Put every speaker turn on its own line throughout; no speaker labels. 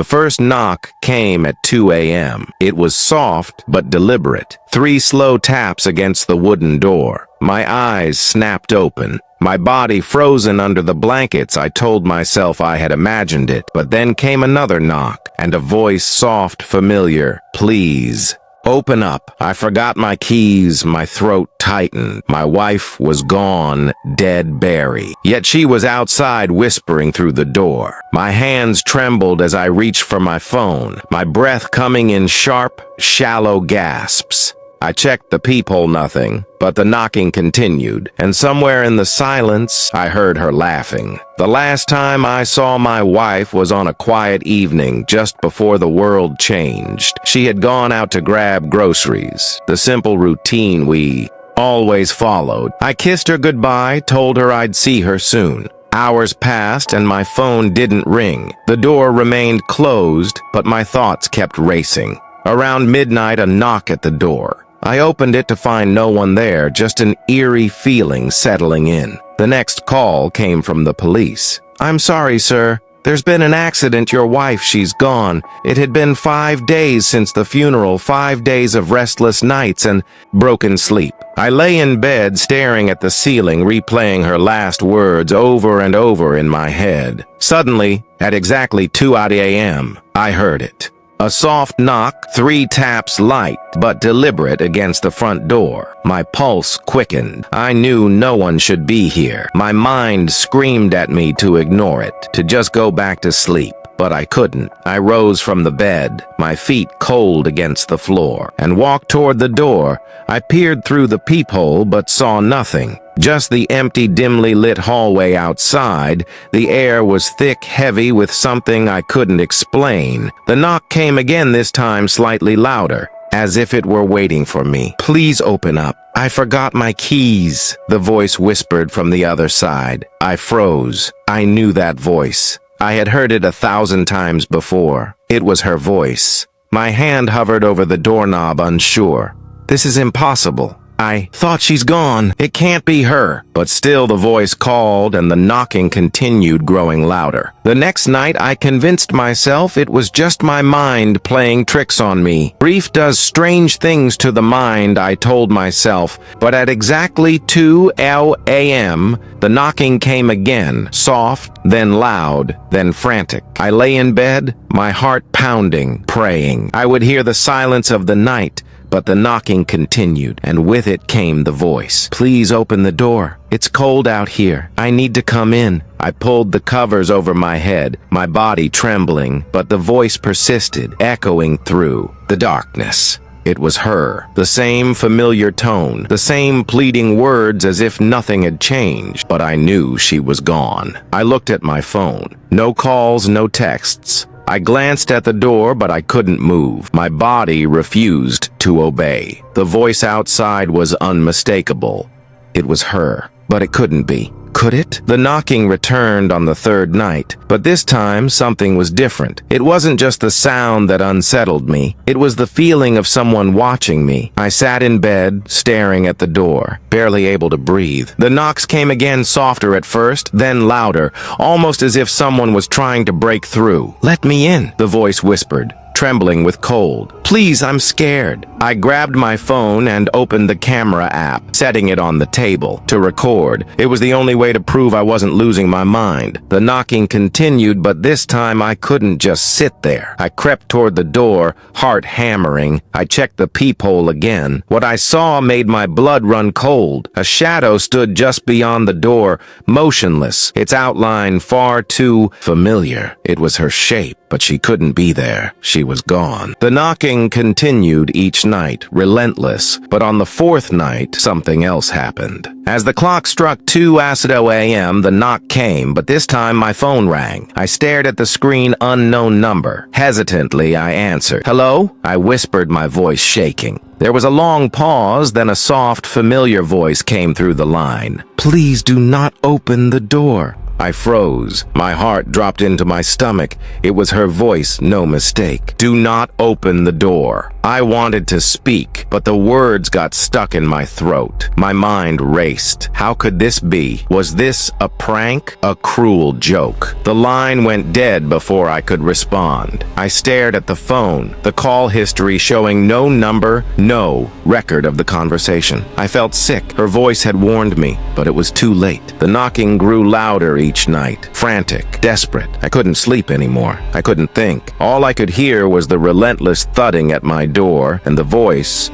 The first knock came at 2 a.m. It was soft but deliberate. 3 slow taps against the wooden door. My eyes snapped open. My body frozen under the blankets. I told myself I had imagined it. But then came another knock, and a voice soft, familiar. Please. Open up. I forgot my keys, my throat tightened. My wife was gone, dead Barry. Yet she was outside whispering through the door. My hands trembled as I reached for my phone, my breath coming in sharp, shallow gasps. I checked the peephole, nothing, but the knocking continued, and somewhere in the silence, I heard her laughing. The last time I saw my wife was on a quiet evening just before the world changed. She had gone out to grab groceries, the simple routine we always followed. I kissed her goodbye, told her I'd see her soon. Hours passed and my phone didn't ring. The door remained closed, but my thoughts kept racing. Around midnight, a knock at the door. I opened it to find no one there, just an eerie feeling settling in. The next call came from the police. "I'm sorry, sir. There's been an accident. Your wife, she's gone. It had been 5 days since the funeral, 5 days of restless nights and broken sleep." I lay in bed staring at the ceiling, replaying her last words over and over in my head. Suddenly, at exactly 2 a.m., I heard it. A soft knock, 3 taps light but deliberate against the front door. My pulse quickened. I knew no one should be here. My mind screamed at me to ignore it, to just go back to sleep. But I couldn't. I rose from the bed, my feet cold against the floor, and walked toward the door. I peered through the peephole but saw nothing. Just the empty, dimly lit hallway outside. The air was thick, heavy with something I couldn't explain. The knock came again, this time slightly louder, as if it were waiting for me. "Please open up. I forgot my keys," the voice whispered from the other side. I froze. I knew that voice. I had heard it 1,000 times before. It was her voice. My hand hovered over the doorknob, unsure. This is impossible. I thought she's gone. It can't be her. But still the voice called and the knocking continued, growing louder. The next night I convinced myself it was just my mind playing tricks on me. Grief does strange things to the mind, I told myself. But at exactly 2 a.m., the knocking came again, soft, then loud, then frantic. I lay in bed, my heart pounding, praying. I would hear the silence of the night. But the knocking continued, and with it came the voice. "Please open the door. It's cold out here. I need to come in." I pulled the covers over my head, my body trembling, but the voice persisted, echoing through the darkness. It was her, the same familiar tone, the same pleading words as if nothing had changed, but I knew she was gone. I looked at my phone. No calls, no texts. I glanced at the door, but I couldn't move. My body refused to obey. The voice outside was unmistakable. It was her, but it couldn't be. Could it? The knocking returned on the 3rd night, but this time something was different. It wasn't just the sound that unsettled me. It was the feeling of someone watching me. I sat in bed, staring at the door, barely able to breathe. The knocks came again, softer at first, then louder, almost as if someone was trying to break through. "Let me in," the voice whispered, trembling with cold. "Please, I'm scared." I grabbed my phone and opened the camera app, setting it on the table to record. It was the only way to prove I wasn't losing my mind. The knocking continued, but this time I couldn't just sit there. I crept toward the door, heart hammering. I checked the peephole again. What I saw made my blood run cold. A shadow stood just beyond the door, motionless, its outline far too familiar. It was her shape, but she couldn't be there. She was gone. The knocking continued each night, relentless, but on the 4th night, something else happened. As the clock struck 2 a.m., the knock came, but this time my phone rang. I stared at the screen, unknown number. Hesitantly, I answered. "Hello?" I whispered, my voice shaking. There was a long pause, then a soft, familiar voice came through the line. "Please do not open the door." I froze. My heart dropped into my stomach. It was her voice, no mistake. "Do not open the door." I wanted to speak, but the words got stuck in my throat. My mind raced. How could this be? Was this a prank? A cruel joke? The line went dead before I could respond. I stared at the phone, the call history showing no number, no record of the conversation. I felt sick. Her voice had warned me, but it was too late. The knocking grew louder each night, frantic, desperate. I couldn't sleep anymore. I couldn't think. All I could hear was the relentless thudding at my door, and the voice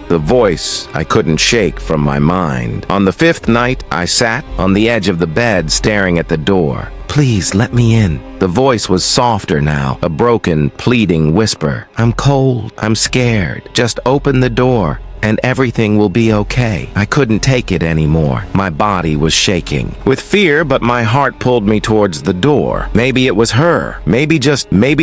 I couldn't shake from my mind. On the fifth night, I sat on the edge of the bed staring at the door. "Please let me in." The voice was softer now, a broken, pleading whisper. "I'm cold. I'm scared. Just open the door and everything will be okay." I couldn't take it anymore. My body was shaking with fear, but my heart pulled me towards the door. Maybe it was her. Maybe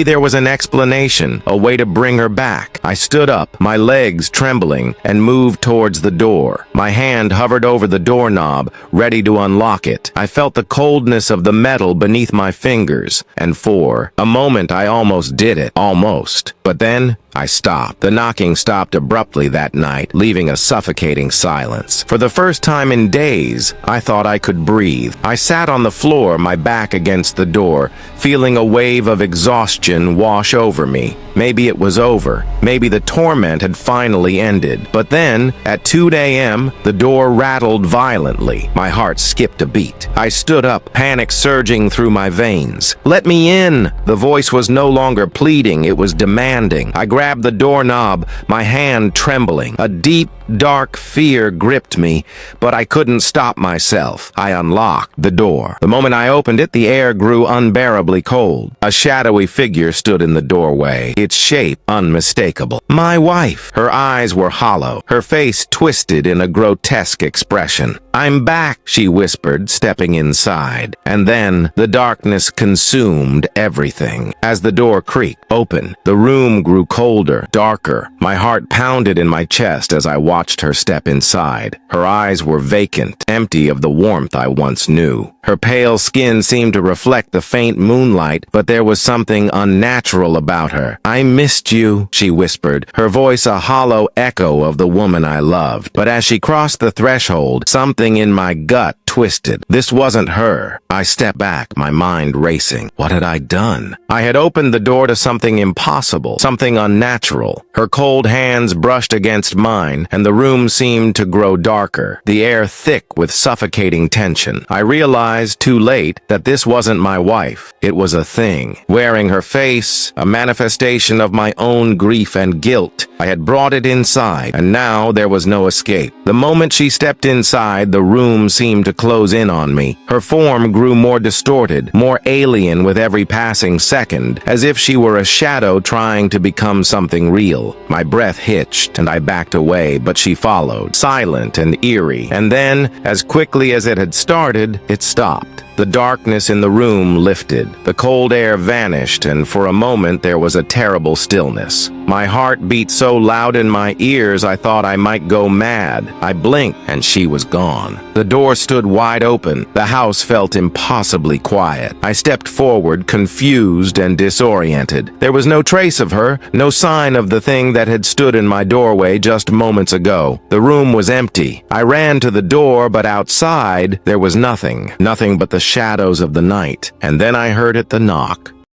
there was an explanation, a way to bring her back. I stood up, my legs trembling, and moved towards the door. My hand hovered over the doorknob, ready to unlock it. I felt the coldness of the metal beneath my fingers, and for a moment I almost did it. Almost. But then I stopped. The knocking stopped abruptly that night, leaving a suffocating silence. For the first time in days, I thought I could breathe. I sat on the floor, my back against the door, feeling a wave of exhaustion wash over me. Maybe it was over. Maybe the torment had finally ended. But then, at 2 a.m., the door rattled violently. My heart skipped a beat. I stood up, panic surging through my veins. "Let me in!" The voice was no longer pleading, it was demanding. I grabbed the doorknob, my hand trembling. A deep, dark fear gripped me, but I couldn't stop myself. I unlocked the door. The moment I opened it, the air grew unbearably cold. A shadowy figure stood in the doorway, its shape unmistakable. My wife. Her eyes were hollow, her face twisted in a grotesque expression. "I'm back," she whispered, stepping inside. And then the darkness consumed everything. As the door creaked open, the room grew colder, darker. My heart pounded in my chest as I watched her step inside. Her eyes were vacant, empty of the warmth I once knew. Her pale skin seemed to reflect the faint moonlight, but there was something unnatural about her. "I missed you," she whispered, her voice a hollow echo of the woman I loved. But as she crossed the threshold, something in my gut twisted. This wasn't her. I stepped back, my mind racing. What had I done? I had opened the door to something impossible, something unnatural. Her cold hands brushed against mine, and the room seemed to grow darker, the air thick with suffocating tension. I realized too late that this wasn't my wife. It was a thing, wearing her face, a manifestation of my own grief and guilt. I had brought it inside, and now there was no escape. The moment she stepped inside, the room seemed to close in on me. Her form grew more distorted, more alien with every passing second, as if she were a shadow trying to become something real. My breath hitched, and I backed away, but she followed, silent and eerie. And then, as quickly as it had started, it stopped. The darkness in the room lifted. The cold air vanished, and for a moment there was a terrible stillness. My heart beat so loud in my ears I thought I might go mad. I blinked, and she was gone. The door stood wide open. The house felt impossibly quiet. I stepped forward, confused and disoriented. There was no trace of her, no sign of the thing that had stood in my doorway just moments ago. The room was empty. I ran to the door, but outside there was nothing but the shadows of the night. And then I heard the knock.